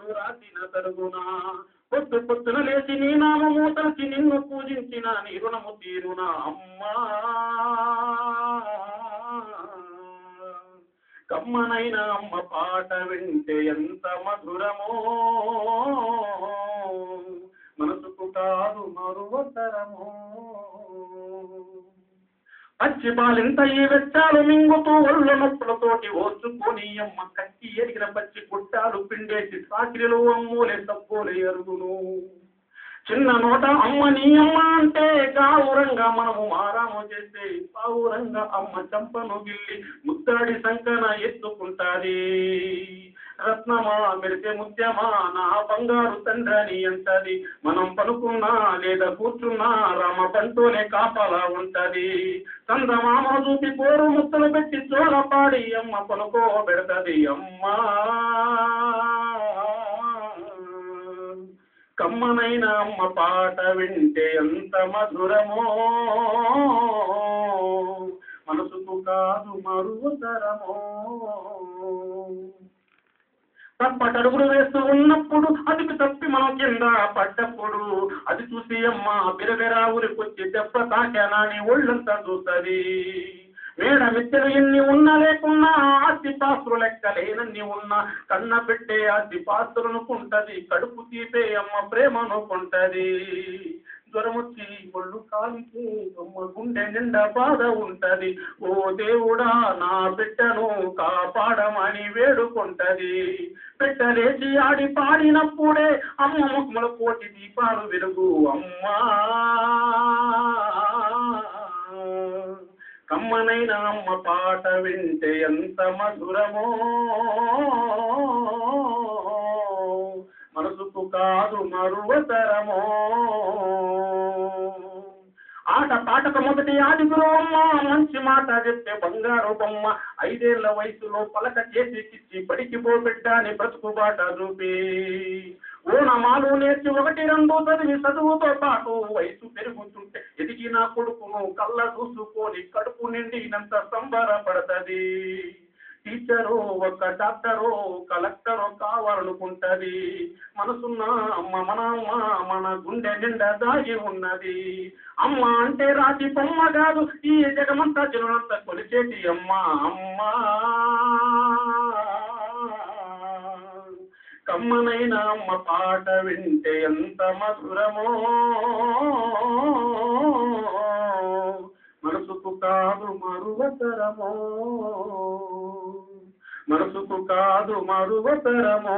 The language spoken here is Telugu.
నామాలు రాసిన తరుగునా పొద్దు పొద్దున లేచి నీ నామము తలచి నిన్ను పూజించిన నీ రుణము తీరునా అమ్మా కమ్మనైన అమ్మ పాట వింటే ఎంత మధురమో మనసుకు కాదు మరువతరమో పచ్చి పాలింత ఈ వెచ్చాలు మింగుతూ ఒళ్ళు నొప్పులతోటి ఓచుకొని అమ్మ కచ్చి ఎరిగిన పచ్చి గుట్టాలు పిండేసి సాకిరిలో అమ్మూలే తప్పులే ఎరుగును చిన్న నోట అమ్మ నీ అమ్మ అంటే గావురంగా మనము మారాము చేస్తే పావురంగా అమ్మ చంపను గిల్లి ముద్దాడి సంకన ఎత్తుకుంటాది రత్నమా మెరిసే ముత్యమా నా బంగారు తండ్రని అంటది మనం పనుకున్నా లేదా కూర్చున్నా రామ పంటోనే కాపలా ఉంటది చందమామ చూపి కోరు ముత్తలు పెట్టి చోళపాడి అమ్మ పనుకో పెడతది అమ్మా కమ్మనైన అమ్మ పాట వింటే ఎంత మధురమో మనసుకు కాదు మరువతరమో తప్పటడుగులు వేస్తూ ఉన్నప్పుడు అది తప్పి మనం కింద పడ్డప్పుడు అది చూసి అమ్మ బిరబెరా ఊరికొచ్చి దెబ్బ తాకానని ఒళ్ళంతా చూస్తుంది మేడ మిత్తెలు ఎన్ని ఉన్నా లేకున్నా ఆస్తిపాస్తులు లెక్కలేనన్ని ఉన్నా కన్న పెట్టే ఆస్తిపాస్తులనుకుంటది కడుపు తీపే అమ్మ ప్రేమనుకుంటది జ్వరం వచ్చి ఒళ్ళు కాలితే అమ్మ గుండె నిండా బాధ ఉంటది ఓ దేవుడా నా బిడ్డను కాపాడమని వేడుకుంటది పెట్టలేచి ఆడి పాడినప్పుడే అమ్మ ముఖముల కోటి దీపాలు వెలుగు అమ్మా కమ్మనైన అమ్మ పాట వింటే ఎంత మధురమో మనసుకు కాదు మరువతరమో ఆట పాటకు మొదటి ఆదిగురు అమ్మ మంచి మాట చెప్తే బంగారు బొమ్మ 5 ఏళ్ల వయసులో పలక చేతికిచ్చి బడికి పోబెట్ట అని బ్రతుకు బాట చూపి ఓనమాలు నేర్చి 1, 2 చదివి చదువుతో పాటు వయసు పెరుగుతుంటే ఎదిగిన కొడుకును కళ్ళ చూసుకొని కడుపు నిండినంత సంబరపడతది టీచరు ఒక డాక్టరు కలెక్టరు కావాలనుకుంటది మనసున్న అమ్మ మన అమ్మ మన గుండె నిండా దాగి ఉన్నది అమ్మ అంటే రాతి బొమ్మ కాదు ఈ జగమంతా జనులంతా కొలిచేటి అమ్మ అమ్మా కమ్మనైన అమ్మ పాట వింటే ఎంత మధురమో మనసుకు కాదు మరువతరమో మనసుకు కాదు మరువతరమో